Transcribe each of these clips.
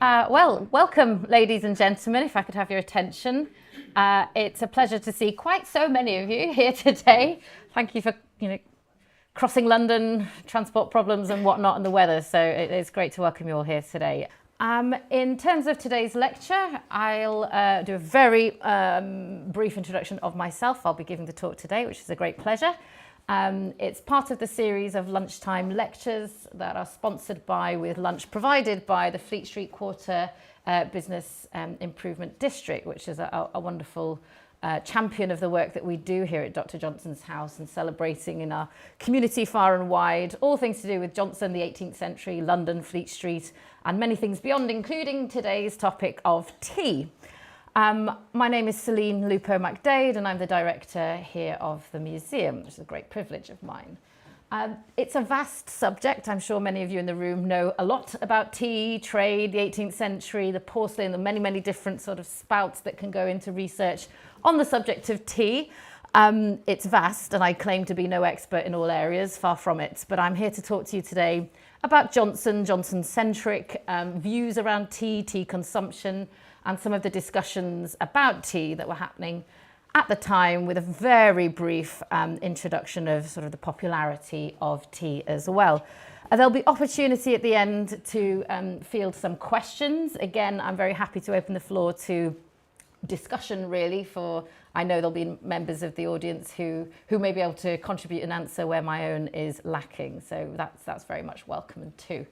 Welcome, ladies and gentlemen, if I could have your attention. It's a pleasure to see quite so many of you here today. Thank you for, crossing London, transport problems and whatnot, and the weather. So it's great to welcome you all here today. In terms of today's lecture, I'll do a very brief introduction of myself. I'll be giving the talk today, which is a great pleasure. It's part of the series of lunchtime lectures that are sponsored by, with lunch provided by, the Fleet Street Quarter Business Improvement District, which is a wonderful champion of the work that we do here at Dr. Johnson's house, and celebrating in our community far and wide all things to do with Johnson, the 18th century, London, Fleet Street, and many things beyond, including today's topic of tea. My name is Celine Lupo-MacDade, and I'm the director here of the museum, which is a great privilege of mine. It's a vast subject. I'm sure many of you in the room know a lot about tea, trade, the 18th century, the porcelain, the many, many different sort of spouts that can go into research on the subject of tea. It's vast, and I claim to be no expert in all areas, far from it, but I'm here to talk to you today about Johnson-centric views around tea, tea consumption, and some of the discussions about tea that were happening at the time, with a very brief introduction of sort of the popularity of tea as well. There'll be opportunity at the end to field some questions. Again, I'm very happy to open the floor to discussion, really, for I know there'll be members of the audience who may be able to contribute and answer where my own is lacking. So that's very much welcome too.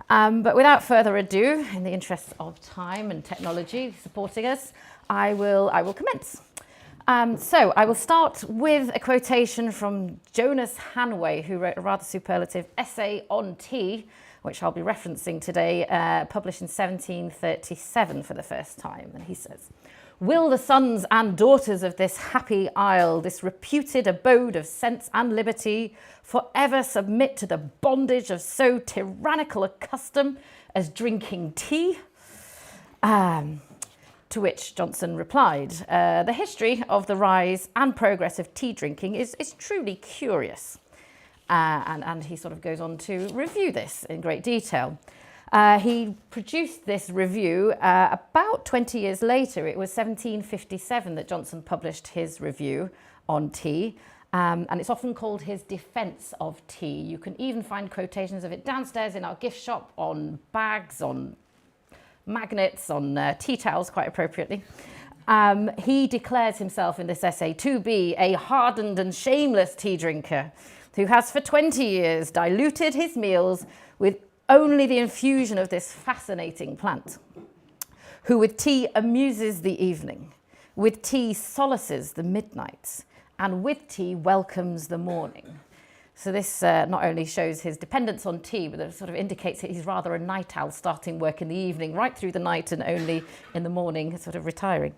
But without further ado, in the interest of time and technology supporting us, I will commence. So I will start with a quotation from Jonas Hanway, who wrote a rather superlative essay on tea, which I'll be referencing today, published in 1737 for the first time. And he says, "Will the sons and daughters of this happy isle, this reputed abode of sense and liberty, forever submit to the bondage of so tyrannical a custom as drinking tea?" To which Johnson replied, "The history of the rise and progress of tea drinking is truly curious." And he sort of goes on to review this in great detail. He produced this review about 20 years later. It was 1757 that Johnson published his review on tea, and it's often called his defence of tea. You can even find quotations of it downstairs in our gift shop, on bags, on magnets, on tea towels, quite appropriately. He declares himself in this essay to be a hardened and shameless tea drinker who has for 20 years diluted his meals with only the infusion of this fascinating plant, who with tea amuses the evening, with tea solaces the midnights, and with tea welcomes the morning. So this not only shows his dependence on tea, but it sort of indicates that he's rather a night owl, starting work in the evening, right through the night, and only in the morning sort of retiring.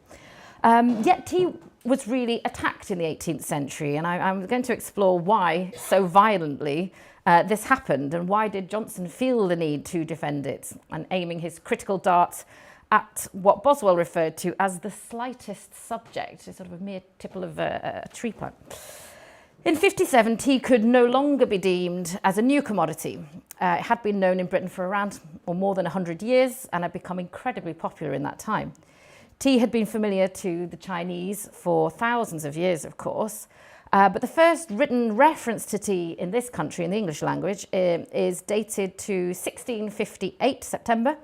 Yet tea was really attacked in the 18th century, and I'm going to explore why so violently this happened, and why did Johnson feel the need to defend it, and aiming his critical darts at what Boswell referred to as the slightest subject, sort of a mere tipple of a tree plant. In 57, tea could no longer be deemed as a new commodity. It had been known in Britain for around or more than 100 years and had become incredibly popular in that time. Tea had been familiar to the Chinese for thousands of years, of course, but the first written reference to tea in this country, in the English language, is dated to 1658 September,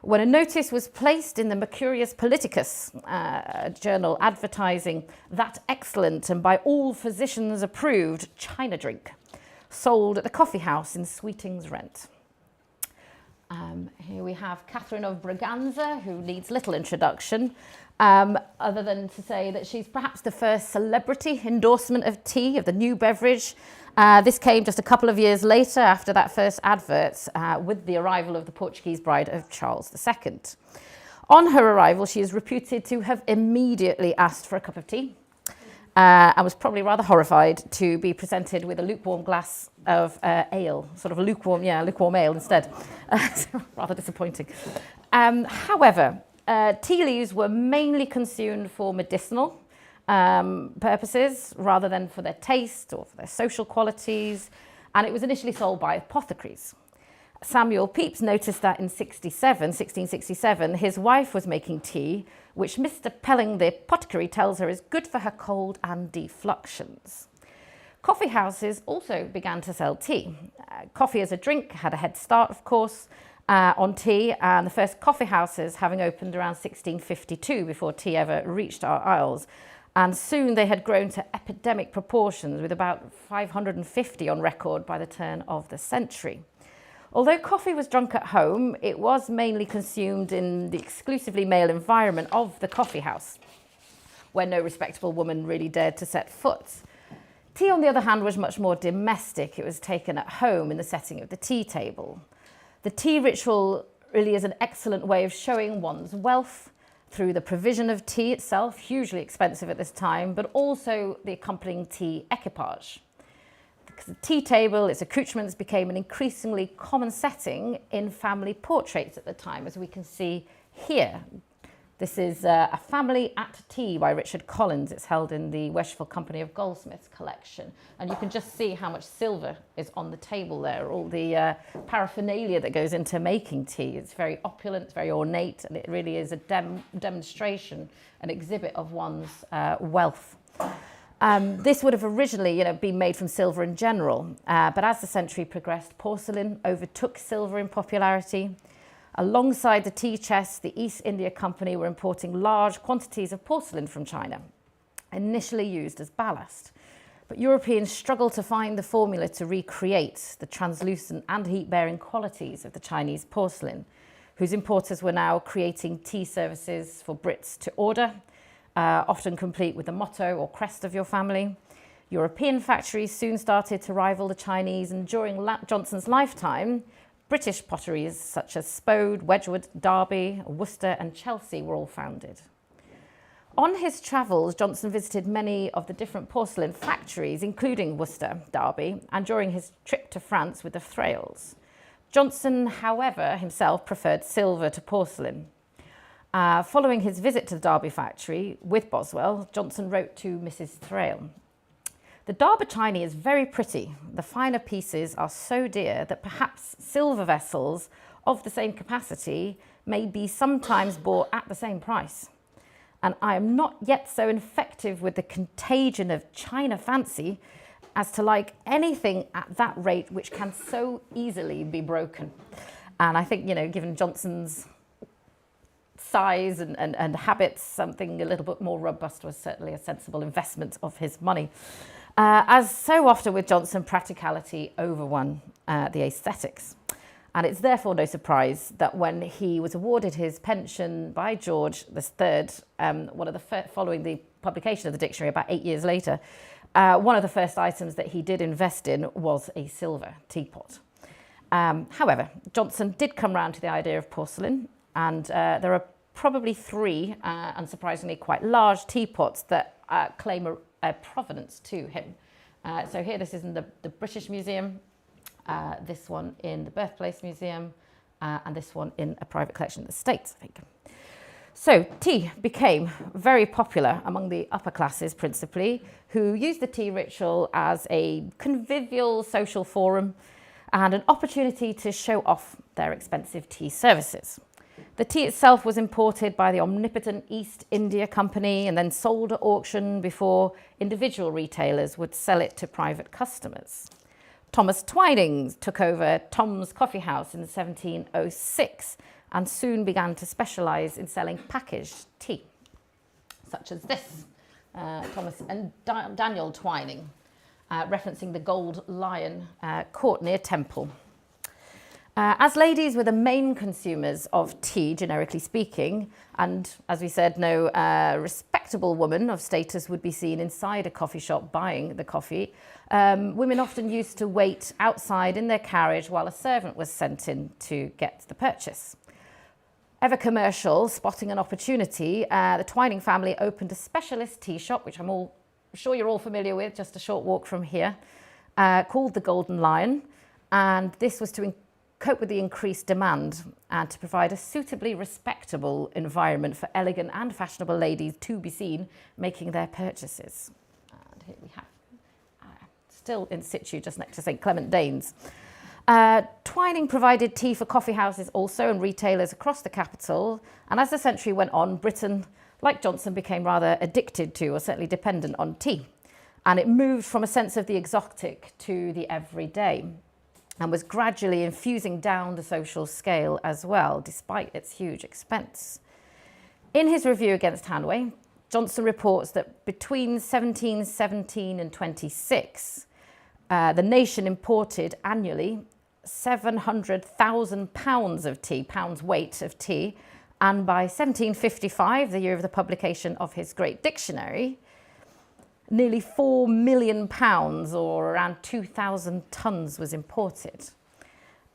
when a notice was placed in the Mercurius Politicus, a journal advertising that excellent and by all physicians approved China drink, sold at the coffee house in Sweeting's Rent. Here we have Catherine of Braganza, who needs little introduction, other than to say that she's perhaps the first celebrity endorsement of tea, of the new beverage. This came just a couple of years later, after that first advert, with the arrival of the Portuguese bride of Charles II. On her arrival, she is reputed to have immediately asked for a cup of tea, and was probably rather horrified to be presented with a lukewarm glass of ale, sort of a lukewarm ale instead. Rather disappointing. However, tea leaves were mainly consumed for medicinal purposes rather than for their taste or for their social qualities, and it was initially sold by apothecaries. Samuel Pepys noticed that in 1667, his wife was making tea, which Mr. Pelling, the apothecary, tells her is good for her cold and defluxions. Coffee houses also began to sell tea. Coffee as a drink had a head start, of course, on tea, and the first coffee houses having opened around 1652 before tea ever reached our aisles. And soon they had grown to epidemic proportions, with about 550 on record by the turn of the century. Although coffee was drunk at home, it was mainly consumed in the exclusively male environment of the coffee house, where no respectable woman really dared to set foot. Tea, on the other hand, was much more domestic. It was taken at home in the setting of the tea table. The tea ritual really is an excellent way of showing one's wealth through the provision of tea itself, hugely expensive at this time, but also the accompanying tea equipage. Because the tea table, its accoutrements became an increasingly common setting in family portraits at the time, as we can see here. This is a family at tea by Richard Collins. It's held in the Worshipful Company of Goldsmiths collection. And you can just see how much silver is on the table there, all the paraphernalia that goes into making tea. It's very opulent, it's very ornate, and it really is a demonstration, an exhibit of one's wealth. This would have originally been made from silver in general, but as the century progressed, porcelain overtook silver in popularity. Alongside the tea chest, the East India Company were importing large quantities of porcelain from China, initially used as ballast. But Europeans struggled to find the formula to recreate the translucent and heat-bearing qualities of the Chinese porcelain, whose importers were now creating tea services for Brits to order, often complete with the motto or crest of your family. European factories soon started to rival the Chinese, and during Johnson's lifetime, British potteries such as Spode, Wedgwood, Derby, Worcester and Chelsea were all founded. On his travels, Johnson visited many of the different porcelain factories, including Worcester, Derby, and during his trip to France with the Thrales. Johnson, however, himself preferred silver to porcelain. Following his visit to the Derby factory with Boswell, Johnson wrote to Mrs. Thrale, "The Derby china is very pretty. The finer pieces are so dear that perhaps silver vessels of the same capacity may be sometimes bought at the same price. And I am not yet so infective with the contagion of china fancy as to like anything at that rate which can so easily be broken." And I think, given Johnson's size and habits, something a little bit more robust was certainly a sensible investment of his money. As so often with Johnson, practicality overwon the aesthetics. And it's therefore no surprise that when he was awarded his pension by George III, following the publication of the dictionary about 8 years later, one of the first items that he did invest in was a silver teapot. However, Johnson did come round to the idea of porcelain, and there are probably three, unsurprisingly quite large teapots that claim a provenance to him. So here, this is in the British Museum, this one in the Birthplace Museum, and this one in a private collection in the States, I think. So tea became very popular among the upper classes principally, who used the tea ritual as a convivial social forum and an opportunity to show off their expensive tea services. The tea itself was imported by the omnipotent East India Company and then sold at auction before individual retailers would sell it to private customers. Thomas Twining took over Tom's Coffee House in 1706 and soon began to specialise in selling packaged tea, such as this, Thomas and Daniel Twining, referencing the Gold Lion Court near Temple. As ladies were the main consumers of tea, generically speaking, and as we said, no respectable woman of status would be seen inside a coffee shop buying the coffee, women often used to wait outside in their carriage while a servant was sent in to get the purchase. Ever commercial, spotting an opportunity, the Twining family opened a specialist tea shop, which I'm sure you're all familiar with, just a short walk from here, called the Golden Lion, and this was to cope with the increased demand and to provide a suitably respectable environment for elegant and fashionable ladies to be seen making their purchases. And here we have, still in situ, just next to St. Clement Danes. Twining provided tea for coffee houses also and retailers across the capital. And as the century went on, Britain, like Johnson, became rather addicted to, or certainly dependent on, tea. And it moved from a sense of the exotic to the everyday, and was gradually infusing down the social scale as well, despite its huge expense. In his review against Hanway, Johnson reports that between 1717 and 26, the nation imported annually 700,000 pounds of tea, pounds weight of tea, and by 1755, the year of the publication of his great dictionary, nearly 4 million pounds, or around 2,000 tons, was imported.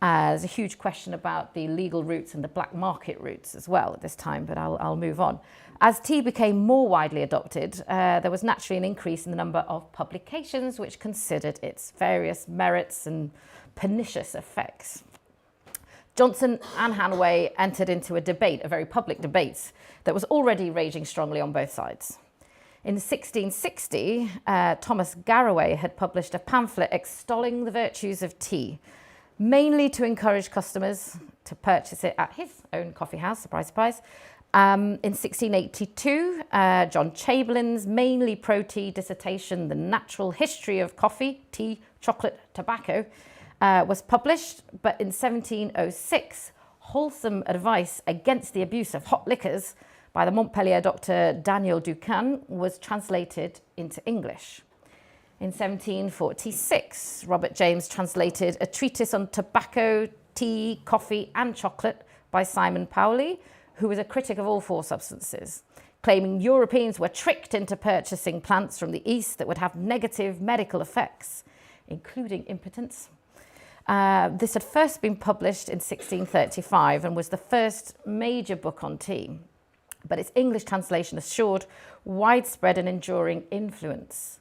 There's a huge question about the legal routes and the black market routes as well at this time, but I'll move on. As tea became more widely adopted, there was naturally an increase in the number of publications which considered its various merits and pernicious effects. Johnson and Hanway entered into a debate, a very public debate, that was already raging strongly on both sides. In 1660, Thomas Garraway had published a pamphlet extolling the virtues of tea, mainly to encourage customers to purchase it at his own coffee house, surprise, surprise. In 1682, John Chamberlain's mainly pro-tea dissertation, The Natural History of Coffee, Tea, Chocolate, Tobacco, was published, but in 1706, wholesome advice against the abuse of hot liquors by the Montpellier doctor Daniel Ducan was translated into English. In 1746, Robert James translated a treatise on tobacco, tea, coffee and chocolate by Simon Pauli, who was a critic of all four substances, claiming Europeans were tricked into purchasing plants from the East that would have negative medical effects, including impotence. This had first been published in 1635 and was the first major book on tea, but its English translation assured widespread and enduring influence.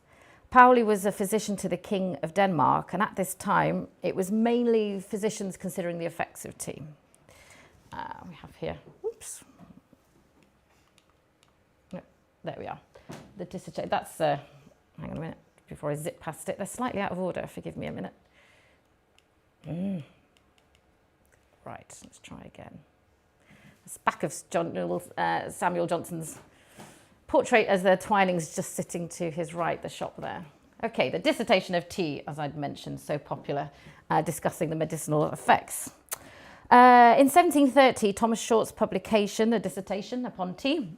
Pauli was a physician to the King of Denmark, and at this time it was mainly physicians considering the effects of tea. We have here, oops, no, there we are. The dissertation, that's, hang on a minute, before I zip past it, they're slightly out of order, forgive me a minute. Right, let's try again. It's back of Samuel Johnson's portrait as the Twinings just sitting to his right, the shop there. Okay, the dissertation of tea, as I'd mentioned, so popular, discussing the medicinal effects. In 1730, Thomas Short's publication, a dissertation upon tea,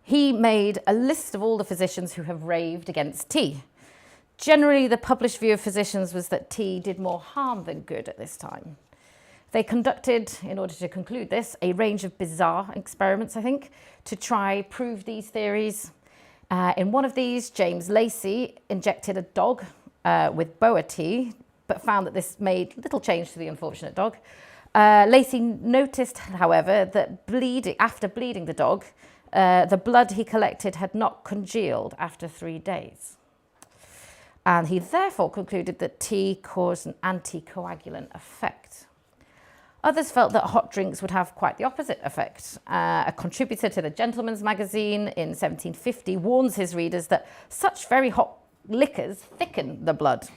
he made a list of all the physicians who have raved against tea. Generally, the published view of physicians was that tea did more harm than good at this time. They conducted, in order to conclude this, a range of bizarre experiments, I think, to try prove these theories. In one of these, James Lacey injected a dog with boa tea, but found that this made little change to the unfortunate dog. Lacey noticed, however, that after bleeding the dog, the blood he collected had not congealed after 3 days. And he therefore concluded that tea caused an anticoagulant effect. Others felt that hot drinks would have quite the opposite effect. A contributor to the Gentleman's Magazine in 1750 warns his readers that such very hot liquors thicken the blood.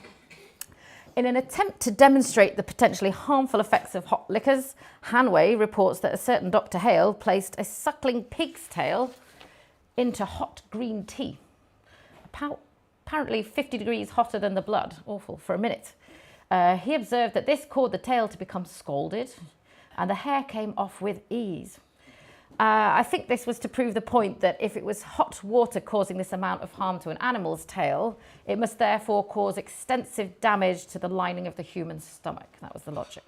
In an attempt to demonstrate the potentially harmful effects of hot liquors, Hanway reports that a certain Dr. Hale placed a suckling pig's tail into hot green tea, apparently 50 degrees hotter than the blood, awful, for a minute. He observed that this caused the tail to become scalded and the hair came off with ease. I think this was to prove the point that if it was hot water causing this amount of harm to an animal's tail, it must therefore cause extensive damage to the lining of the human stomach. That was the logic.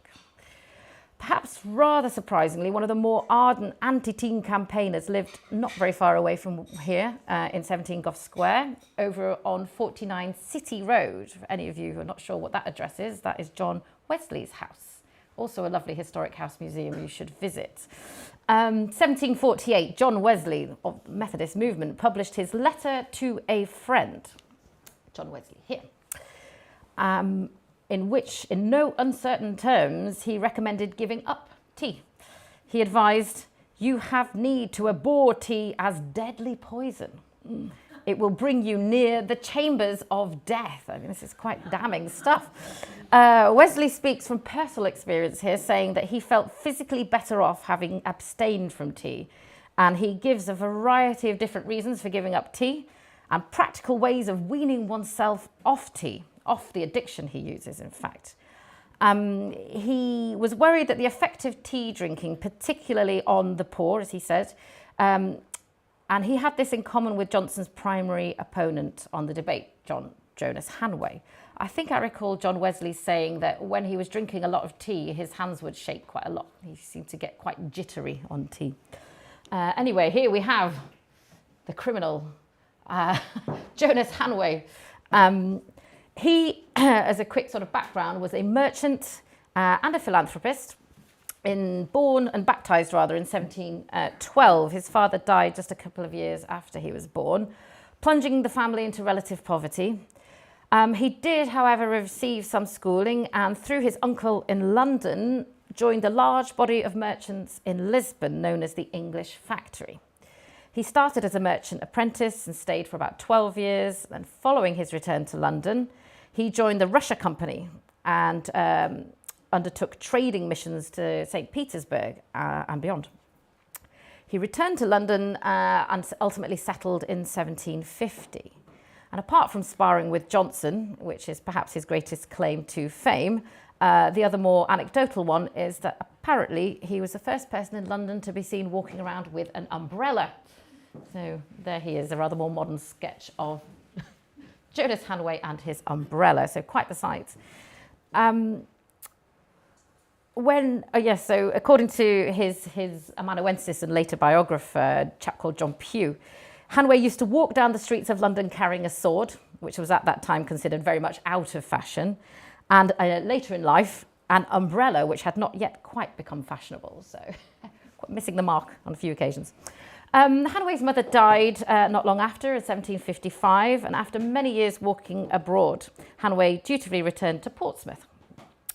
Perhaps rather surprisingly, one of the more ardent anti-teen campaigners lived not very far away from here in 17 Gough Square, over on 49 City Road. For any of you who are not sure what that address is, that is John Wesley's house. Also a lovely historic house museum you should visit. 1748, John Wesley of the Methodist movement published his Letter to a Friend, John Wesley here, in which, in no uncertain terms, he recommended giving up tea. He advised, "You have need to abhor tea as deadly poison." It will bring you near the chambers of death. I mean, this is quite damning stuff. Wesley speaks from personal experience here, saying that he felt physically better off having abstained from tea. And he gives a variety of different reasons for giving up tea and practical ways of weaning oneself off tea, off the addiction he uses, in fact. He was worried that the effect of tea drinking, particularly on the poor, as he said, and he had this in common with Johnson's primary opponent on the debate, Jonas Hanway. I think I recall John Wesley saying that when he was drinking a lot of tea, his hands would shake quite a lot. He seemed to get quite jittery on tea. Anyway, here we have the criminal, Jonas Hanway. He, as a quick sort of background, was a merchant and a philanthropist, born and baptized rather in 1712. His father died just a couple of years after he was born, plunging the family into relative poverty. He did, however, receive some schooling, and through his uncle in London, joined a large body of merchants in Lisbon known as the English Factory. He started as a merchant apprentice and stayed for about 12 years. And following his return to London, he joined the Russia Company and undertook trading missions to St. Petersburg and beyond. He returned to London and ultimately settled in 1750. And apart from sparring with Johnson, which is perhaps his greatest claim to fame, the other more anecdotal one is that apparently he was the first person in London to be seen walking around with an umbrella. So there he is, a rather more modern sketch of Jonas Hanway and his umbrella. So quite the sight. So according to his amanuensis and later biographer, a chap called John Pugh, Hanway used to walk down the streets of London carrying a sword, which was at that time considered very much out of fashion, and later in life, an umbrella, which had not yet quite become fashionable, so missing the mark on a few occasions. Hanway's mother died not long after, in 1755, and after many years walking abroad, Hanway dutifully returned to Portsmouth,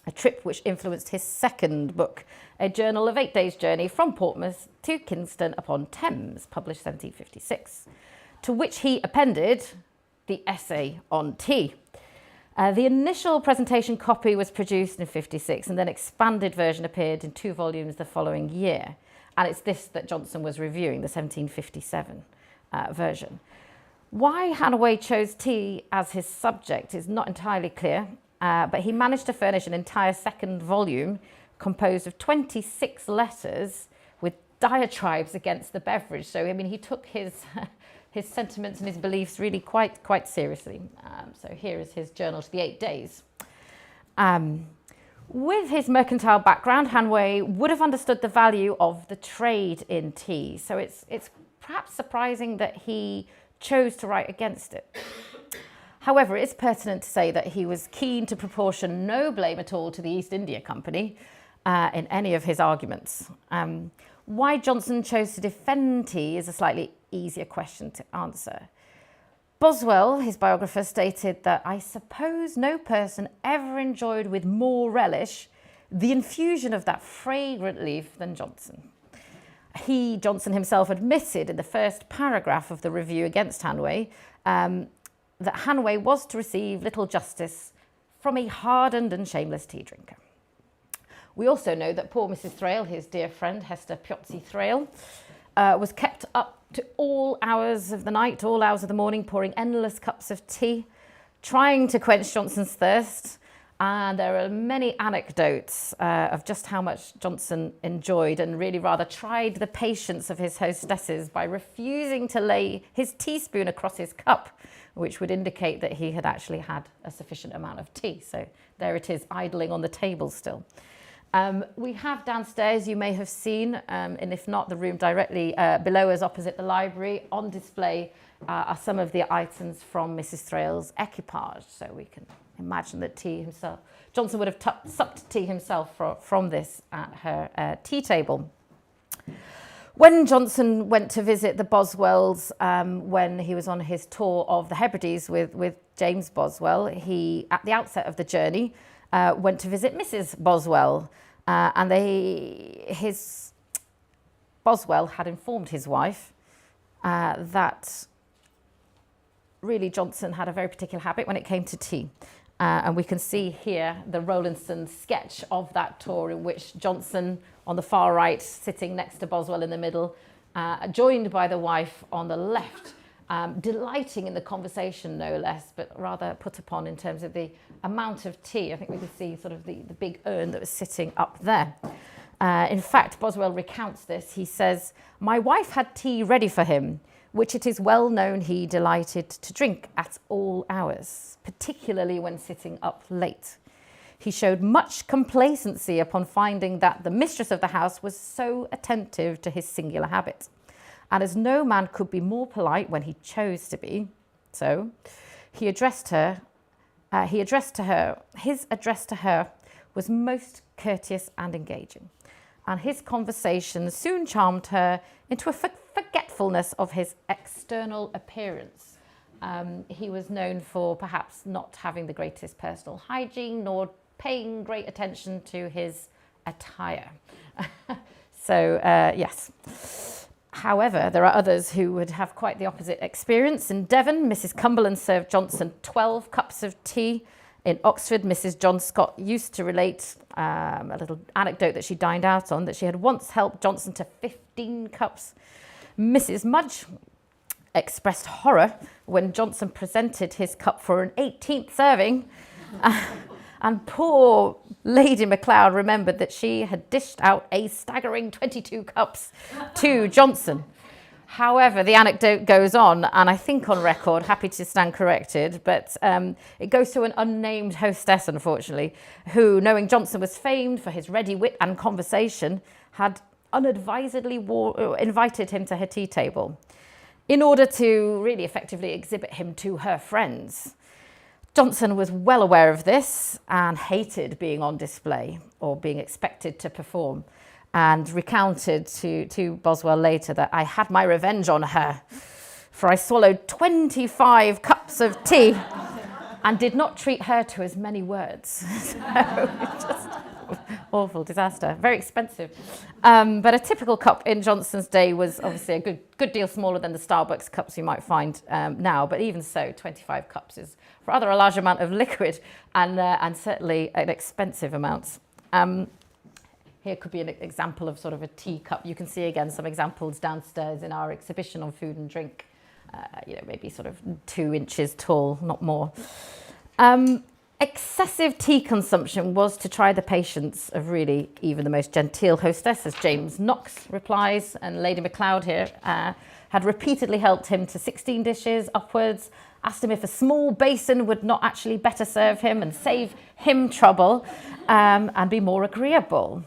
a trip which influenced his second book, a journal of 8 days' journey from Portsmouth to Kingston upon Thames, published 1756, to which he appended the essay on tea. The initial presentation copy was produced in 56, and then expanded version appeared in 2 volumes the following year. And it's this that Johnson was reviewing, the 1757 version. Why Hanway chose tea as his subject is not entirely clear, but he managed to furnish an entire second volume composed of 26 letters with diatribes against the beverage. So, I mean, he took his sentiments and his beliefs really quite seriously. So here is his journal to the 8 days. With his mercantile background, Hanway would have understood the value of the trade in tea. So it's perhaps surprising that he chose to write against it. However, it is pertinent to say that he was keen to proportion no blame at all to the East India Company in any of his arguments. Why Johnson chose to defend tea is a slightly easier question to answer. Boswell, his biographer, stated that, "I suppose no person ever enjoyed with more relish the infusion of that fragrant leaf than Johnson." Johnson himself, admitted in the first paragraph of the review against Hanway that Hanway was to receive little justice from a hardened and shameless tea drinker. We also know that poor Mrs. Thrale, his dear friend Hester Piozzi Thrale, was kept up to all hours of the night, all hours of the morning, pouring endless cups of tea, trying to quench Johnson's thirst. And there are many anecdotes of just how much Johnson enjoyed and really rather tried the patience of his hostesses by refusing to lay his teaspoon across his cup, which would indicate that he had actually had a sufficient amount of tea. So there it is, idling on the table still. We have downstairs, you may have seen, and if not, the room directly below us opposite the library, on display are some of the items from Mrs. Thrale's equipage. So we can imagine that Johnson would have supped tea himself from this at her tea table. When Johnson went to visit the Boswells, when he was on his tour of the Hebrides with James Boswell, he, at the outset of the journey, went to visit Mrs. Boswell, and Boswell had informed his wife that really Johnson had a very particular habit when it came to tea. And we can see here the Rowlinson sketch of that tour, in which Johnson on the far right, sitting next to Boswell in the middle, joined by the wife on the left, delighting in the conversation, no less, but rather put upon in terms of the amount of tea. I think we can see sort of the big urn that was sitting up there. In fact, Boswell recounts this. He says, "My wife had tea ready for him, which it is well known he delighted to drink at all hours, particularly when sitting up late. He showed much complacency upon finding that the mistress of the house was so attentive to his singular habit, and as no man could be more polite when he chose to be, so his address to her was most courteous and engaging, and his conversation soon charmed her into a forgetfulness of his external appearance." He was known for perhaps not having the greatest personal hygiene, nor paying great attention to his attire. So, yes. However, there are others who would have quite the opposite experience. In Devon, Mrs. Cumberland served Johnson 12 cups of tea. In Oxford, Mrs. John Scott used to relate a little anecdote that she dined out on, that she had once helped Johnson to 15 cups. Mrs. Mudge expressed horror when Johnson presented his cup for an 18th serving. And poor Lady Macleod remembered that she had dished out a staggering 22 cups to Johnson. However, the anecdote goes on, and I think on record, happy to stand corrected, but it goes to an unnamed hostess, unfortunately, who, knowing Johnson was famed for his ready wit and conversation, had unadvisedly invited him to her tea table in order to really effectively exhibit him to her friends. Johnson was well aware of this and hated being on display or being expected to perform, and recounted to Boswell later that "I had my revenge on her, for I swallowed 25 cups of tea and did not treat her to as many words." So just awful disaster, very expensive. But a typical cup in Johnson's day was obviously a good deal smaller than the Starbucks cups you might find now, but even so, 25 cups is rather a large amount of liquid, and certainly an expensive amount. Here could be an example of sort of a teacup. You can see again some examples downstairs in our exhibition on food and drink, maybe sort of 2 inches tall, not more. Excessive tea consumption was to try the patience of really even the most genteel hostess, as James Knox replies, and Lady Macleod here had repeatedly helped him to 16 dishes upwards, asked him if a small basin would not actually better serve him and save him trouble, and be more agreeable.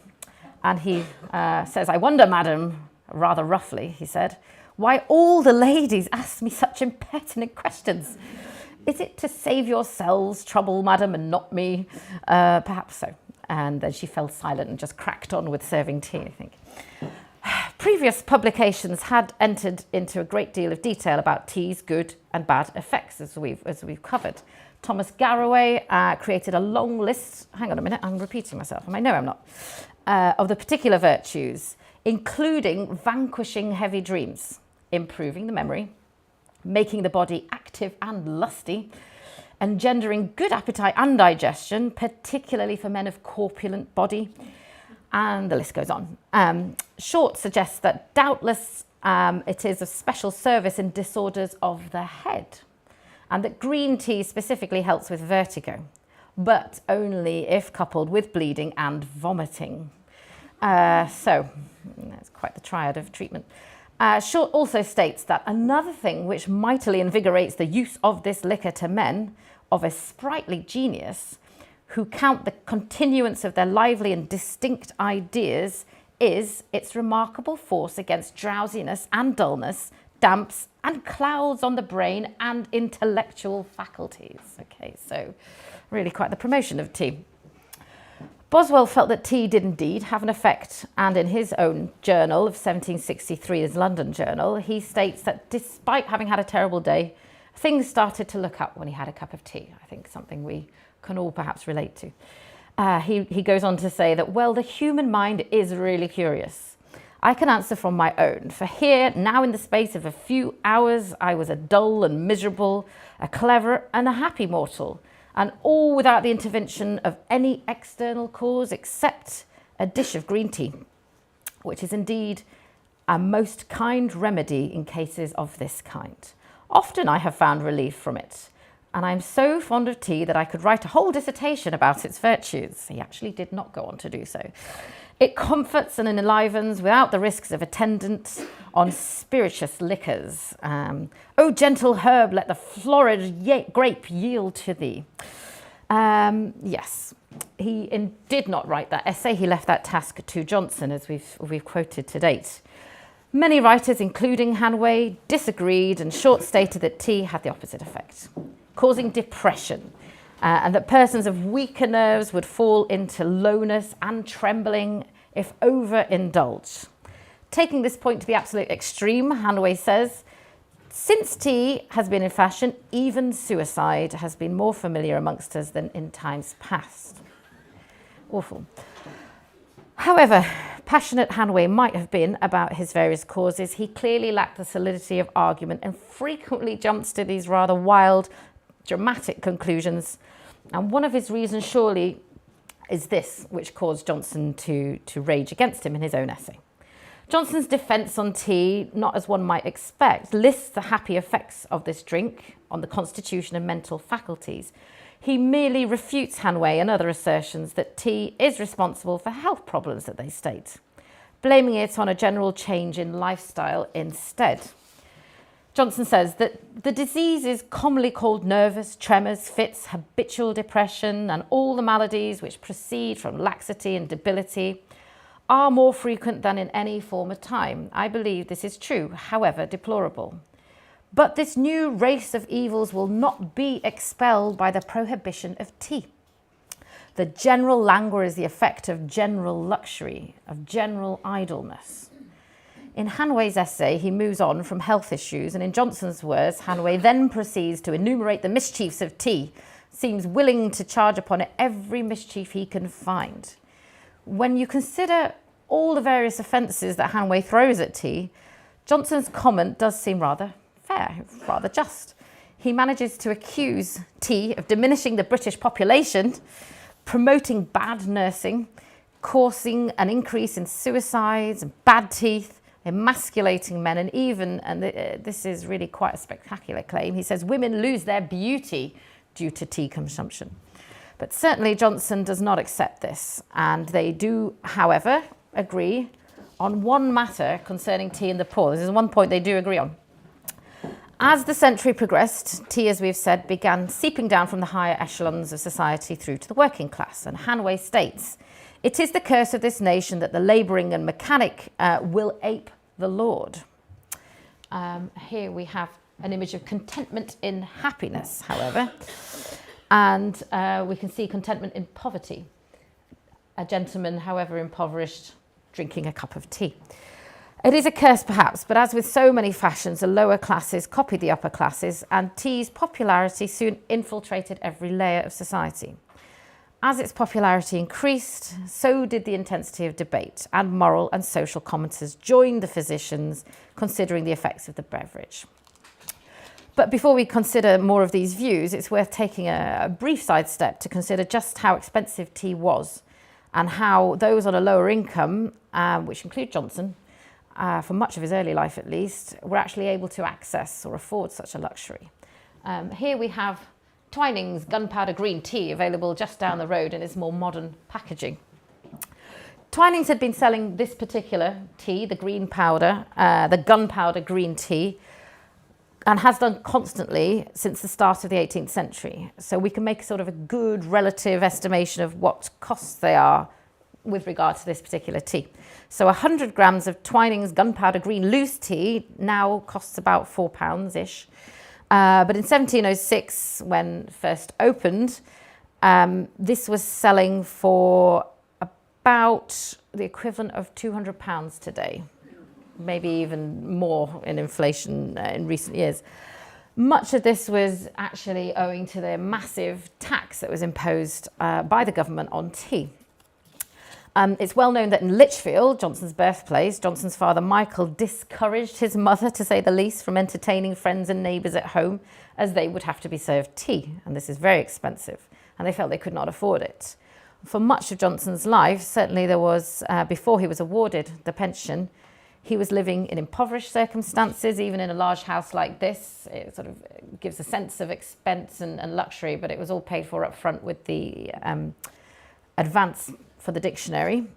And he says, "I wonder, madam," rather roughly, he said, "why all the ladies ask me such impertinent questions. Is it to save yourselves trouble, madam, and not me?" Perhaps so. And then she fell silent and just cracked on with serving tea, I think. Previous publications had entered into a great deal of detail about tea's good and bad effects, as we've covered. Thomas Garraway created a long list. Hang on a minute, I'm repeating myself. I know I'm not. Of the particular virtues, including vanquishing heavy dreams, improving the memory, making the body active and lusty, engendering good appetite and digestion, particularly for men of corpulent body, and the list goes on. Short suggests that doubtless it is of special service in disorders of the head, and that green tea specifically helps with vertigo, but only if coupled with bleeding and vomiting. So that's quite the triad of treatment. Short also states that another thing which mightily invigorates the use of this liquor to men of a sprightly genius, who count the continuance of their lively and distinct ideas, is its remarkable force against drowsiness and dullness, damps and clouds on the brain and intellectual faculties. Okay, so really quite the promotion of tea. Boswell felt that tea did indeed have an effect, and in his own journal of 1763, his London journal, he states that despite having had a terrible day, things started to look up when he had a cup of tea. I think something we can all perhaps relate to. He goes on to say that, well, the human mind is really curious, I can answer from my own, for here, now in the space of a few hours, I was a dull and miserable, a clever and a happy mortal, and all without the intervention of any external cause except a dish of green tea, which is indeed a most kind remedy in cases of this kind. Often I have found relief from it, and I am so fond of tea that I could write a whole dissertation about its virtues. He actually did not go on to do so. It comforts and enlivens without the risks of attendance on spirituous liquors. O gentle herb, let the florid grape yield to thee. Yes, he did not write that essay. He left that task to Johnson, as we've quoted to date. Many writers, including Hanway, disagreed and short-stated that tea had the opposite effect, causing depression, and that persons of weaker nerves would fall into lowness and trembling if overindulged. Taking this point to the absolute extreme, Hanway says, since tea has been in fashion, even suicide has been more familiar amongst us than in times past. Awful. However passionate Hanway might have been about his various causes, he clearly lacked the solidity of argument and frequently jumps to these rather wild, dramatic conclusions. And one of his reasons surely is this, which caused Johnson to rage against him in his own essay. Johnson's defence on tea, not as one might expect, lists the happy effects of this drink on the constitution and mental faculties. He merely refutes Hanway and other assertions that tea is responsible for health problems that they state, blaming it on a general change in lifestyle instead. Johnson says that the diseases commonly called nervous, tremors, fits, habitual depression, and all the maladies which proceed from laxity and debility are more frequent than in any former time. I believe this is true, however deplorable. But this new race of evils will not be expelled by the prohibition of tea. The general languor is the effect of general luxury, of general idleness. In Hanway's essay, he moves on from health issues, and in Johnson's words, Hanway then proceeds to enumerate the mischiefs of tea, seems willing to charge upon it every mischief he can find. When you consider all the various offences that Hanway throws at tea, Johnson's comment does seem rather fair, rather just. He manages to accuse tea of diminishing the British population, promoting bad nursing, causing an increase in suicides and bad teeth, emasculating men, and even, and this is really quite a spectacular claim, he says women lose their beauty due to tea consumption. But certainly Johnson does not accept this, and they do, however, agree on one matter concerning tea and the poor. This is one point they do agree on. As the century progressed, tea, as we've said, began seeping down from the higher echelons of society through to the working class. And Hanway states, "It is the curse of this nation that the labouring and mechanic will ape the Lord." Here we have an image of contentment in happiness, however, and we can see contentment in poverty. A gentleman, however impoverished, drinking a cup of tea. It is a curse perhaps, but as with so many fashions, the lower classes copied the upper classes, and tea's popularity soon infiltrated every layer of society. As its popularity increased, so did the intensity of debate, and moral and social commenters joined the physicians, considering the effects of the beverage. But before we consider more of these views, it's worth taking a brief sidestep to consider just how expensive tea was, and how those on a lower income, which include Johnson, for much of his early life at least, were actually able to access or afford such a luxury. Here we have Twining's gunpowder green tea, available just down the road in its more modern packaging. Twining's had been selling this particular tea, the green powder, the gunpowder green tea, and has done constantly since the start of the 18th century. So we can make sort of a good relative estimation of what costs they are with regard to this particular tea. So 100 grams of Twining's gunpowder green loose tea now costs about £4-ish. But in 1706, when first opened, this was selling for about the equivalent of £200 today, maybe even more in inflation in recent years. Much of this was actually owing to the massive tax that was imposed by the government on tea. It's well known that in Lichfield, Johnson's birthplace, Johnson's father Michael discouraged his mother, to say the least, from entertaining friends and neighbours at home, as they would have to be served tea, and this is very expensive, and they felt they could not afford it. For much of Johnson's life, certainly there was, before he was awarded the pension, he was living in impoverished circumstances, even in a large house like this. It sort of gives a sense of expense and luxury, but it was all paid for up front with the advance for the dictionary.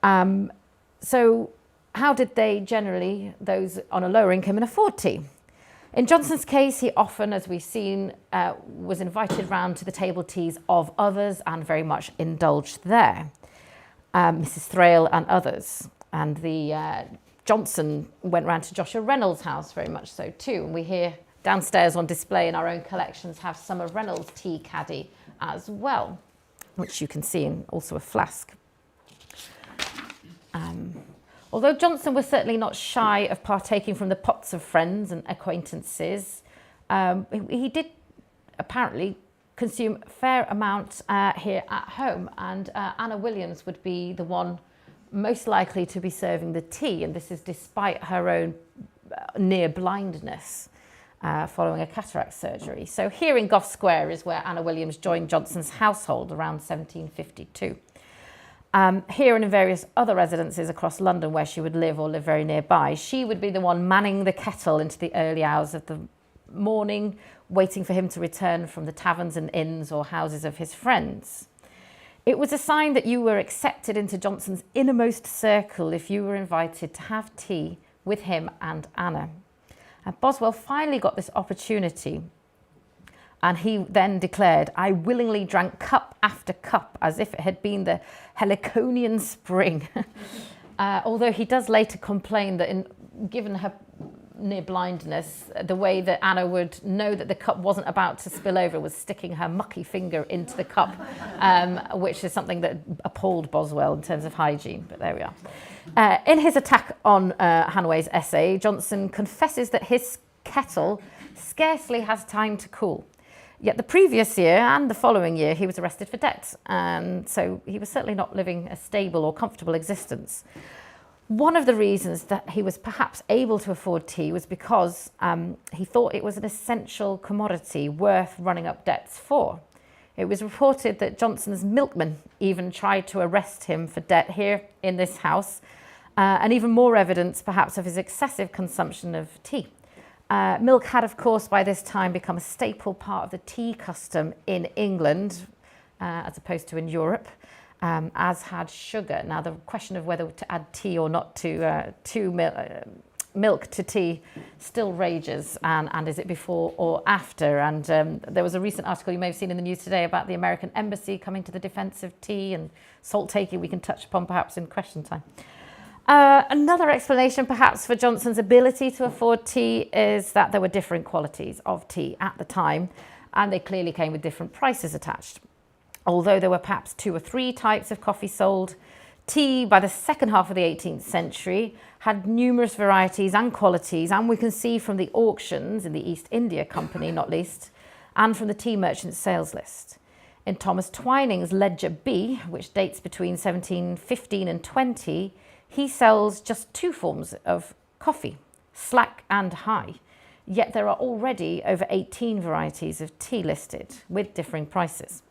So how did they generally, those on a lower income, afford tea? In Johnson's case, he often, as we've seen, was invited round to the table teas of others and very much indulged there. Mrs. Thrale and others. And the Johnson went round to Joshua Reynolds' house very much so too. And we here downstairs on display in our own collections have some of Reynolds' tea caddy as well, which you can see in also a flask. Although Johnson was certainly not shy of partaking from the pots of friends and acquaintances, he did apparently consume a fair amount here at home, and Anna Williams would be the one most likely to be serving the tea, and this is despite her own near blindness following a cataract surgery. So here in Gough Square is where Anna Williams joined Johnson's household around 1752. Here and in various other residences across London where she would live or live very nearby, she would be the one manning the kettle into the early hours of the morning, waiting for him to return from the taverns and inns or houses of his friends. It was a sign that you were accepted into Johnson's innermost circle if you were invited to have tea with him and Anna. And Boswell finally got this opportunity, and he then declared, "I willingly drank cup after cup as if it had been the Heliconian spring." Although he does later complain that given her near blindness, the way that Anna would know that the cup wasn't about to spill over was sticking her mucky finger into the cup, which is something that appalled Boswell in terms of hygiene, but there we are. In his attack on Hanway's essay, Johnson confesses that his kettle scarcely has time to cool. Yet the previous year and the following year, he was arrested for debt, and so he was certainly not living a stable or comfortable existence. One of the reasons that he was perhaps able to afford tea was because he thought it was an essential commodity worth running up debts for. It was reported that Johnson's milkman even tried to arrest him for debt here in this house, and even more evidence perhaps of his excessive consumption of tea. Milk had, of course, by this time become a staple part of the tea custom in England, as opposed to in Europe, as had sugar. Now, the question of whether to add tea or not to milk to tea still rages, and is it before or after? And there was a recent article you may have seen in the news today about the American embassy coming to the defence of tea and salt taking we can touch upon perhaps in question time. Another explanation perhaps for Johnson's ability to afford tea is that there were different qualities of tea at the time, and they clearly came with different prices attached. Although there were perhaps 2 or 3 types of coffee sold, tea by the second half of the 18th century had numerous varieties and qualities, and we can see from the auctions in the East India Company, not least, and from the tea merchant's sales list. In Thomas Twining's Ledger B, which dates between 1715 and 20, he sells just 2 forms of coffee, slack and high, yet there are already over 18 varieties of tea listed with differing prices.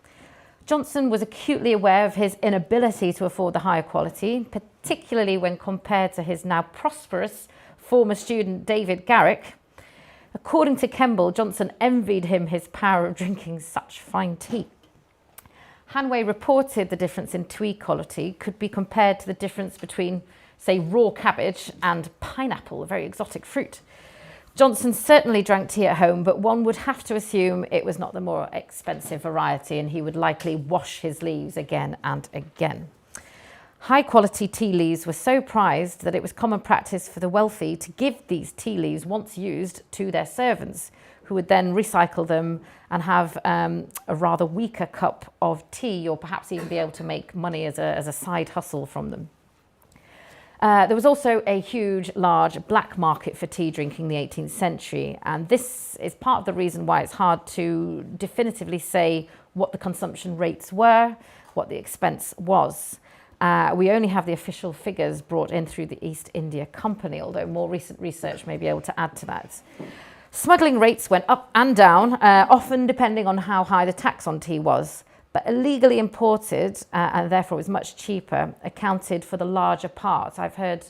Johnson was acutely aware of his inability to afford the higher quality, particularly when compared to his now prosperous former student David Garrick. According to Kemble, Johnson envied him his power of drinking such fine tea. Hanway reported the difference in tea quality could be compared to the difference between, say, raw cabbage and pineapple, a very exotic fruit. Johnson certainly drank tea at home, but one would have to assume it was not the more expensive variety, and he would likely wash his leaves again and again. High-quality tea leaves were so prized that it was common practice for the wealthy to give these tea leaves, once used, to their servants, who would then recycle them and have a rather weaker cup of tea, or perhaps even be able to make money as a side hustle from them. There was also a huge, large black market for tea drinking in the 18th century, and this is part of the reason why it's hard to definitively say what the consumption rates were, what the expense was. We only have the official figures brought in through the East India Company, although more recent research may be able to add to that. Smuggling rates went up and down, often depending on how high the tax on tea was. But illegally imported, and therefore it was much cheaper, accounted for the larger part. I've heard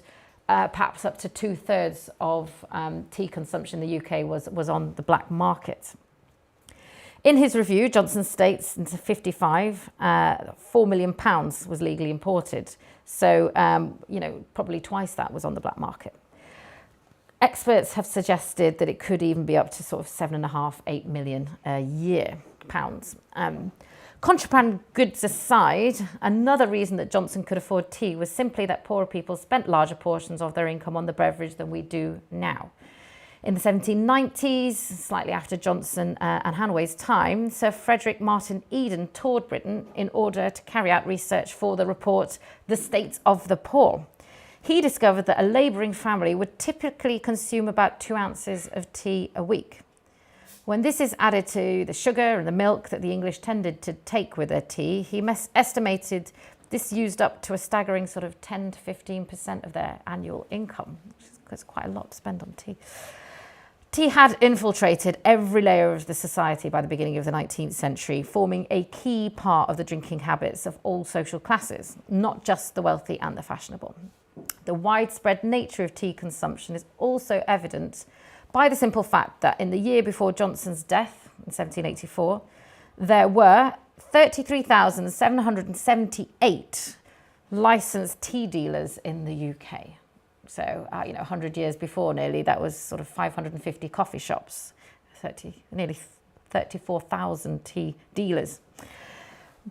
perhaps up to 2/3 of tea consumption in the UK was on the black market. In his review, Johnson states in 1955, £4 million was legally imported. So, probably twice that was on the black market. Experts have suggested that it could even be up to sort of 7.5, 8 million a year pounds. Contraband goods aside, another reason that Johnson could afford tea was simply that poorer people spent larger portions of their income on the beverage than we do now. In the 1790s, slightly after Johnson and Hanway's time, Sir Frederick Martin Eden toured Britain in order to carry out research for the report, The State of the Poor. He discovered that a labouring family would typically consume about 2 ounces of tea a week. When this is added to the sugar and the milk that the English tended to take with their tea, he estimated this used up to a staggering sort of 10 to 15% of their annual income, which is quite a lot to spend on tea. Tea had infiltrated every layer of the society by the beginning of the 19th century, forming a key part of the drinking habits of all social classes, not just the wealthy and the fashionable. The widespread nature of tea consumption is also evident by the simple fact that in the year before Johnson's death, in 1784, there were 33,778 licensed tea dealers in the UK. So, 100 years before nearly, that was sort of 550 coffee shops, nearly 34,000 tea dealers.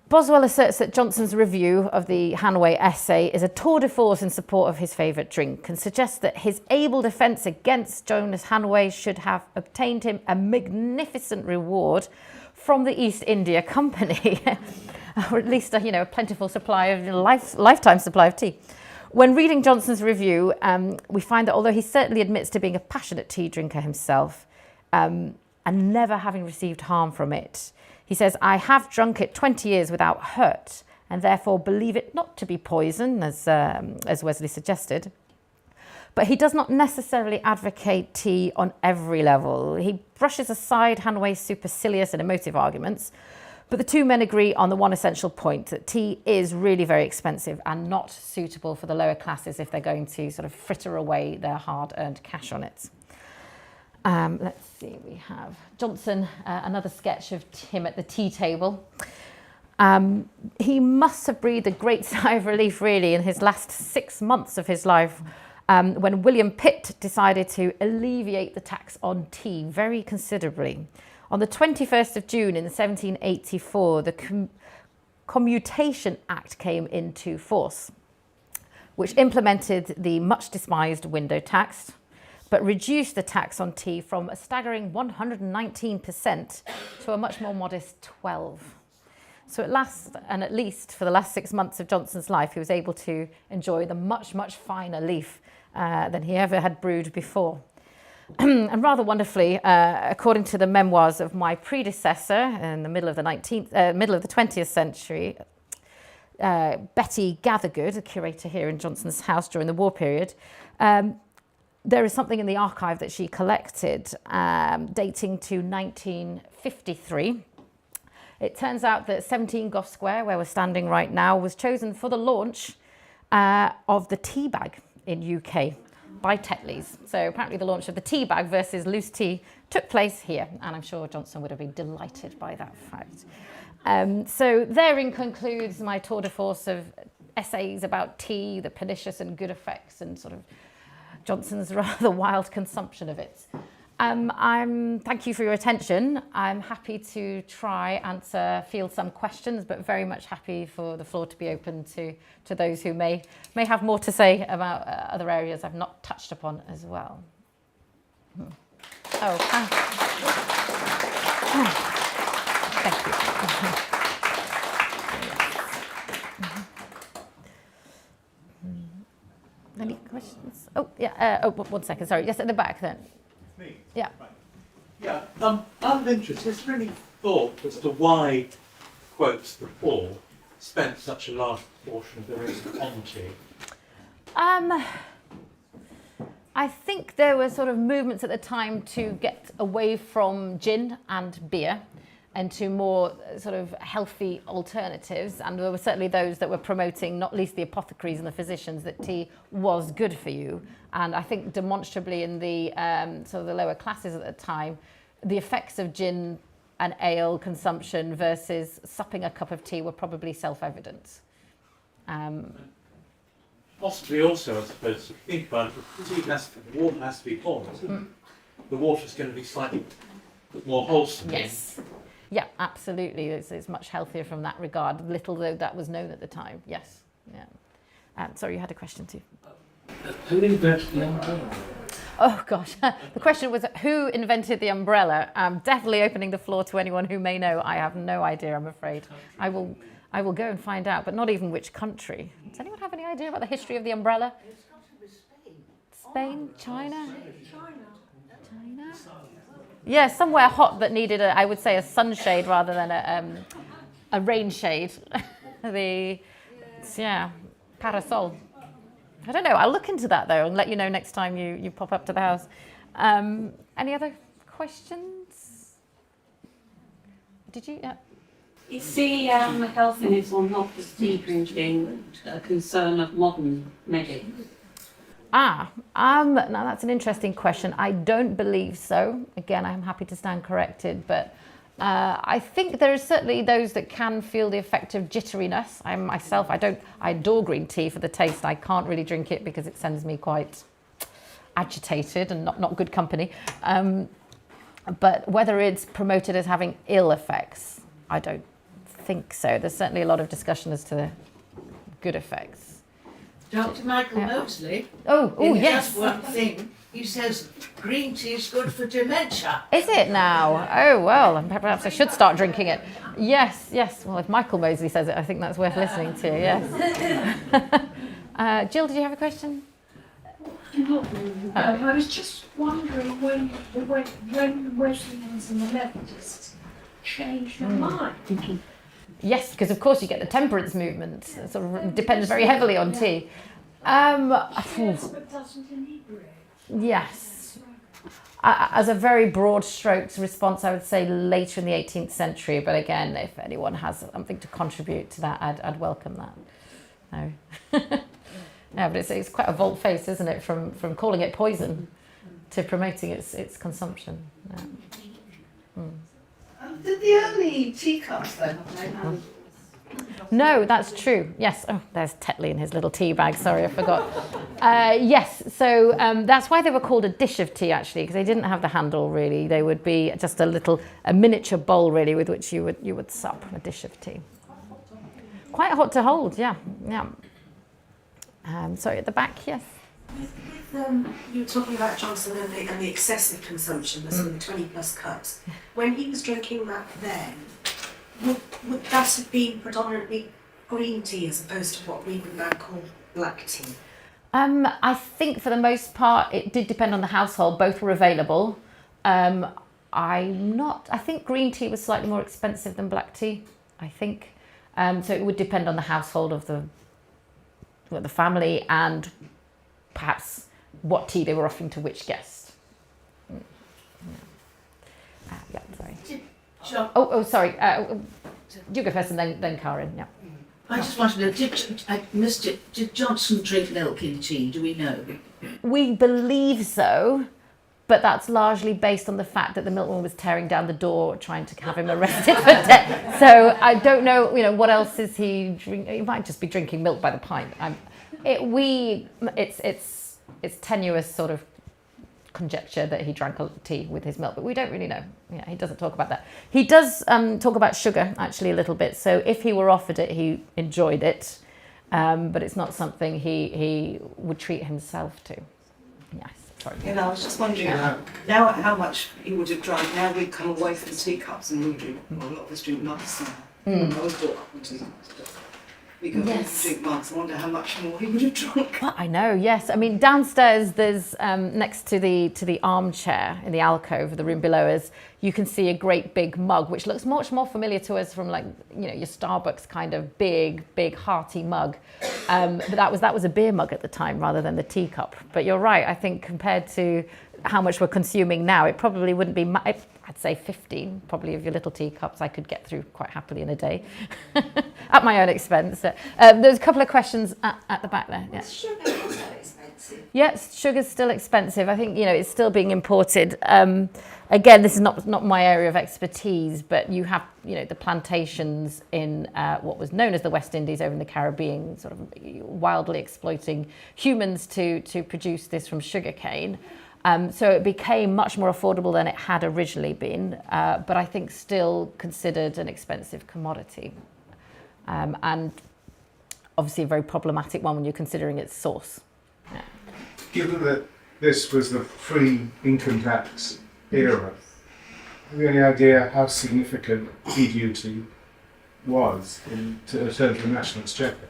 Boswell asserts that Johnson's review of the Hanway essay is a tour de force in support of his favourite drink, and suggests that his able defence against Jonas Hanway should have obtained him a magnificent reward from the East India Company, or at least a plentiful supply of lifetime supply of tea. When reading Johnson's review, we find that although he certainly admits to being a passionate tea drinker himself, and never having received harm from it, he says, "I have drunk it 20 years without hurt, and therefore believe it not to be poison," as Wesley suggested. But he does not necessarily advocate tea on every level. He brushes aside Hanway's supercilious and emotive arguments, but the two men agree on the one essential point, that tea is really very expensive and not suitable for the lower classes if they're going to sort of fritter away their hard-earned cash on it. Let's see, we have Johnson, another sketch of him at the tea table. He must have breathed a great sigh of relief, really, in his last 6 months of his life, when William Pitt decided to alleviate the tax on tea very considerably. On the 21st of June in 1784, the Commutation Act came into force, which implemented the much despised window tax, but reduced the tax on tea from a staggering 119% to a much more modest 12%. So at least for the last 6 months of Johnson's life, he was able to enjoy the much, much finer leaf than he ever had brewed before. And rather wonderfully, according to the memoirs of my predecessor in the middle of the 20th century, Betty Gathergood, a curator here in Johnson's house during the war period, there is something in the archive that she collected dating to 1953. It turns out that 17 Gough Square, where we're standing right now, was chosen for the launch of the tea bag in UK by Tetley's. So apparently the launch of the tea bag versus loose tea took place here, and I'm sure Johnson would have been delighted by that fact. So therein concludes my tour de force of essays about tea, the pernicious and good effects, and sort of Johnson's rather wild consumption of it. Thank you for your attention. I'm happy to try field some questions, but very much happy for the floor to be open to those who may have more to say about other areas I've not touched upon as well. Oh, thank you. Any questions? Oh, yeah. 1 second. Sorry. Yes, at the back then. Me? Yeah. Right. Yeah. Out of interest, is there any thought as to why quotes the poor spent such a large portion of their income on tea? I think there were sort of movements at the time to get away from gin and beer and to more sort of healthy alternatives. And there were certainly those that were promoting, not least the apothecaries and the physicians, that tea was good for you. And I think demonstrably in the sort of the lower classes at the time, the effects of gin and ale consumption versus supping a cup of tea were probably self-evident. Possibly also, I suppose, if you think about it, the water has to be hot. The water's going to be slightly more wholesome. Yes. Yeah, absolutely. It's much healthier from that regard, little though that was known at the time. Yes. Yeah. Sorry, you had a question too. Who invented the umbrella? Oh gosh, the question was who invented the umbrella? I'm definitely opening the floor to anyone who may know. I have no idea, I'm afraid. I will go and find out, but not even which country. Does anyone have any idea about the history of the umbrella? It's got to be Spain. Spain, China? China. Yeah, somewhere hot that needed, I would say, a sunshade rather than a rain shade. Parasol. I don't know. I'll look into that though and let you know next time you pop up to the house. Any other questions? Did you? Is the healthiness or not the tea drinking a concern of modern medics? Now that's an interesting question. I don't believe so. Again, I'm happy to stand corrected, but I think there are certainly those that can feel the effect of jitteriness. I adore green tea for the taste. I can't really drink it because it sends me quite agitated and not good company. But whether it's promoted as having ill effects, I don't think so. There's certainly a lot of discussion as to the good effects. Dr. Michael Mosley. Oh, yes. Just one thing. He says green tea is good for dementia. Is it now? Oh, well, perhaps I should start drinking it. Yes. Well, if Michael Mosley says it, I think that's worth listening to, yes. Jill, did you have a question? I was just wondering when the Wesleyans and the Methodists changed their mind. Yes, because of course you get the temperance movement. It sort of depends very heavily on tea. Yes, but doesn't inebriate. Yes. As a very broad strokes response, I would say later in the 18th century. But again, if anyone has something to contribute to that, I'd welcome that. No. Yeah, but it's quite a volte face, isn't it, from calling it poison to promoting its consumption. Yeah. Did the early teacups then have no handles? No, that's true. Yes. Oh, there's Tetley in his little tea bag. Sorry, I forgot. Yes. So that's why they were called a dish of tea, actually, because they didn't have the handle really. They would be just a miniature bowl, really, with which you would sup a dish of tea. Quite hot to hold. Yeah. Sorry, at the back. Yes. You were talking about Johnson and the excessive consumption, the sort of 20 plus cups. When he was drinking that then, would that have been predominantly green tea as opposed to what we would now call black tea? I think for the most part it did depend on the household. Both were available. I think green tea was slightly more expensive than black tea, I think. So it would depend on the household of the family and perhaps what tea they were offering to which guest. Sorry. Sorry. You go first and then Karen. Yeah. I just wanted to know, I missed it, did Johnson drink milk in tea? Do we know? We believe so, but that's largely based on the fact that the milkman was tearing down the door trying to have him arrested for debt. So I don't know, what else is he drinking? He might just be drinking milk by the pint. It's tenuous sort of conjecture that he drank tea with his milk, but we don't really know. Yeah, he doesn't talk about that. He does talk about sugar actually a little bit. So if he were offered it, he enjoyed it, but it's not something he would treat himself to. Yes, sorry. I was just wondering now how much he would have drunk. Now we've come away from teacups and we drink, a lot of us drink nice. I was brought up on teacups. we got Yes. to drink mugs. I wonder how much more he would have drunk. Well, I know, yes. I mean, downstairs, there's next to the armchair in the alcove, the room below us, you can see a great big mug, which looks much more familiar to us from, like, you know, your Starbucks kind of big, hearty mug. But that was a beer mug at the time rather than the teacup. But you're right. I think compared to how much we're consuming now, it probably wouldn't be. I'd say 15, probably, of your little teacups I could get through quite happily in a day, at my own expense. There's a couple of questions at the back there. Yeah. Sugar is so expensive. Yes, sugar's still expensive. I think, you know, it's still being imported. Again, this is not my area of expertise, but you have, you know, the plantations in what was known as the West Indies over in the Caribbean, sort of wildly exploiting humans to produce this from sugarcane. So it became much more affordable than it had originally been, but I think still considered an expensive commodity. And obviously a very problematic one when you're considering its source. Yeah. Given that this was the pre-income tax era, have you any idea how significant tea duty was in terms of the national exchequer?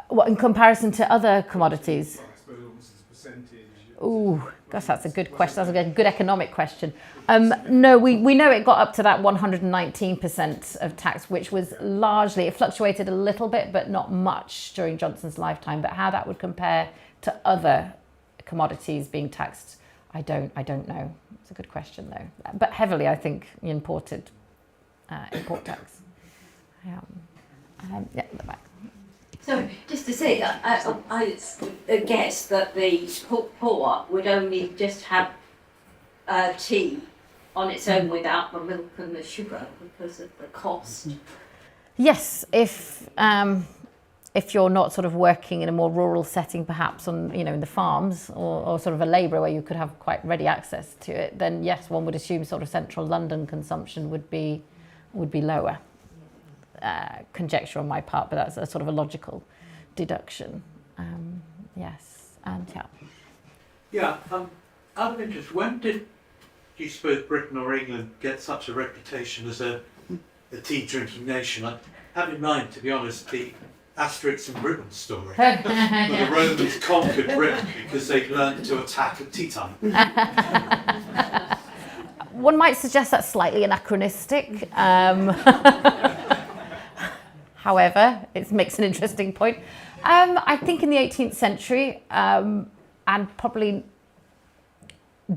What, in comparison to other commodities? I suppose it was a percentage. Ooh, gosh, that's a good question. That's a good economic question. No, we know it got up to that 119% of tax, which was largely, it fluctuated a little bit, but not much during Johnson's lifetime. But how that would compare to other commodities being taxed, I don't know. It's a good question, though. But heavily, I think, import tax. Yeah, at the back. So, just to say, I guess that the poor would only just have tea on its own without the milk and the sugar because of the cost. Yes, if you're not sort of working in a more rural setting, perhaps on, you know, in the farms or sort of a labourer where you could have quite ready access to it, then yes, one would assume sort of central London consumption would be lower. Conjecture on my part, but that's a sort of a logical deduction. Yes, and yeah. Yeah, out of interest, when did you suppose Britain or England get such a reputation as a tea drinking nation? I have in mind, to be honest, the Asterix and Britain story, where the Romans conquered Britain because they'd learned to attack at tea time. One might suggest that's slightly anachronistic. However, it makes an interesting point. I think in the 18th century, and probably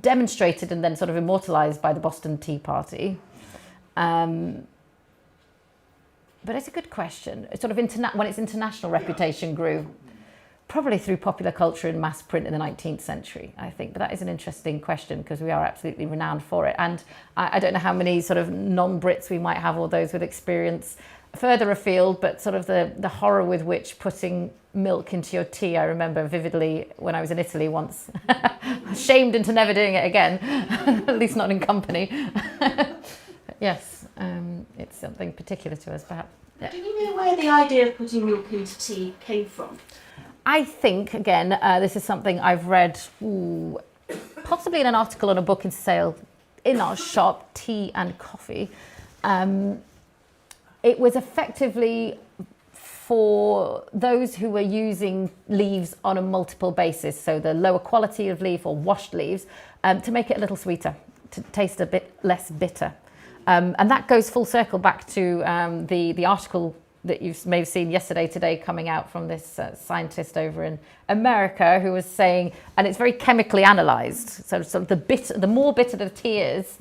demonstrated and then sort of immortalised by the Boston Tea Party. But it's a good question. It's sort of when its international reputation grew, probably through popular culture and mass print in the 19th century, I think. But that is an interesting question because we are absolutely renowned for it. And I don't know how many sort of non-Brits we might have or those with experience further afield, but sort of the horror with which putting milk into your tea, I remember vividly when I was in Italy once, shamed into never doing it again, at least not in company. Yes, it's something particular to us, perhaps. Yeah. Do you know where the idea of putting milk into tea came from? I think, again, this is something I've read, possibly in an article on a book in sale in our shop, Tea and Coffee. It was effectively for those who were using leaves on a multiple basis, so the lower quality of leaf or washed leaves, to make it a little sweeter, to taste a bit less bitter. And that goes full circle back to the article that you may have seen today coming out from this scientist over in America who was saying, and it's very chemically analysed, so the more bitter the tea is,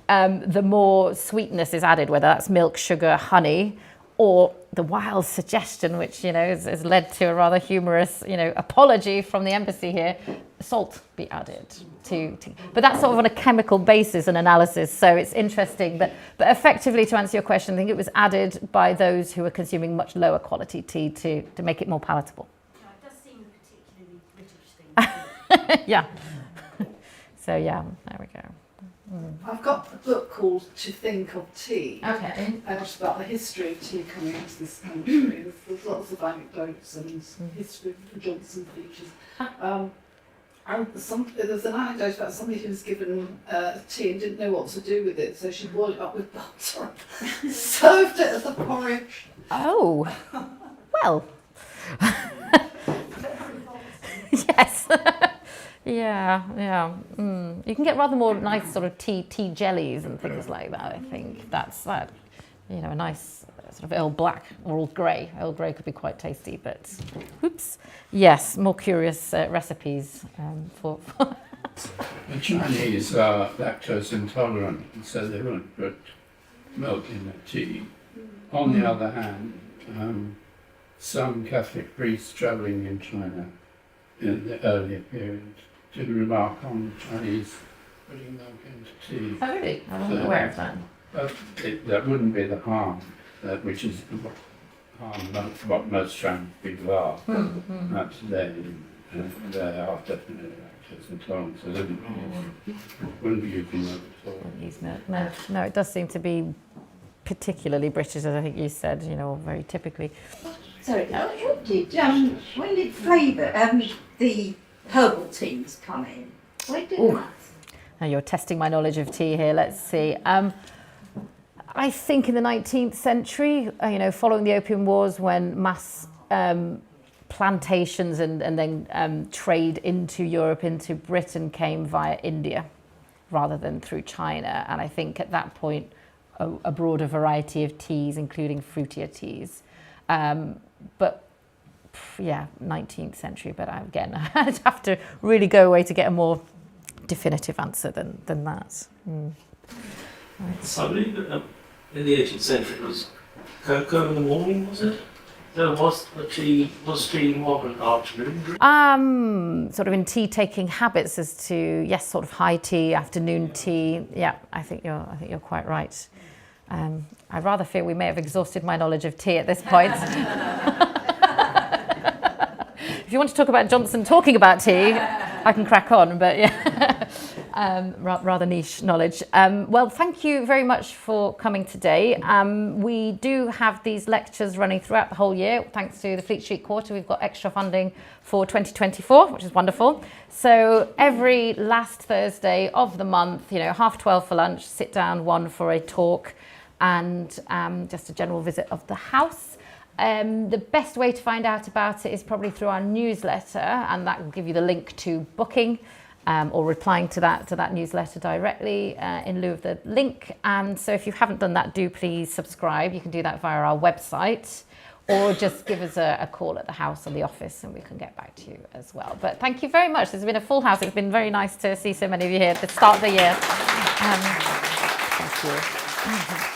the more sweetness is added, whether that's milk, sugar, honey, or the wild suggestion, which, you know, has led to a rather humorous, you know, apology from the embassy here, salt be added to tea. But that's sort of on a chemical basis and analysis, so it's interesting. But effectively, to answer your question, I think it was added by those who were consuming much lower quality tea to make it more palatable. No, it does seem a particularly British thing. Yeah. So yeah, there we go. I've got a book called To Think of Tea. Okay. And it's about the history of tea coming into this country. There's lots of anecdotes and history of the Johnson features. And there's an anecdote about somebody who was given tea and didn't know what to do with it, so she boiled it up with butter and served it as a porridge. Oh, Well, yes. Yeah. You can get rather more nice sort of tea jellies and things like that. I think that's that. You know, a nice sort of Earl Black or Earl Grey. Earl Grey could be quite tasty, but whoops. Yes, more curious recipes for. The Chinese are lactose intolerant, so they won't put milk in their tea. On the other hand, some Catholic priests travelling in China in the earlier period did remark on the Chinese putting milk into tea. Oh, really? I wasn't aware of that. But that wouldn't be the harm, which is what most Chinese people are. Today, they are definitely lactose intolerant, so they wouldn't be using milk at all. Use milk. No, it does seem to be particularly British, as I think you said, you know, very typically. Sorry, when did flavour, the herbal teas come in? When did that? Now you're testing my knowledge of tea here. Let's see. I think in the 19th century, you know, following the Opium Wars, when mass plantations and then trade into Europe, into Britain came via India rather than through China. And I think at that point, a broader variety of teas, including fruitier teas. But yeah, 19th century. But again, I'd have to really go away to get a more definitive answer than that. Right. So I believe that in the 18th century it was cocoa in the morning, was it? There was tea more of an afternoon drink? Sort of in tea taking habits as to, yes, sort of high tea, afternoon tea. Yeah, I think you're quite right. I rather fear we may have exhausted my knowledge of tea at this point. If you want to talk about Johnson talking about tea, I can crack on, but yeah, rather niche knowledge. Well, thank you very much for coming today. We do have these lectures running throughout the whole year. Thanks to the Fleet Street Quarter, we've got extra funding for 2024, which is wonderful. So every last Thursday of the month, you know, 12:30 for lunch, sit down, one for a talk, and just a general visit of the house. The best way to find out about it is probably through our newsletter, and that will give you the link to booking or replying to that newsletter directly in lieu of the link. And so if you haven't done that, do please subscribe. You can do that via our website, or just give us a call at the house or the office and we can get back to you as well. But thank you very much. There's been a full house. It's been very nice to see so many of you here at the start of the year. Thank you.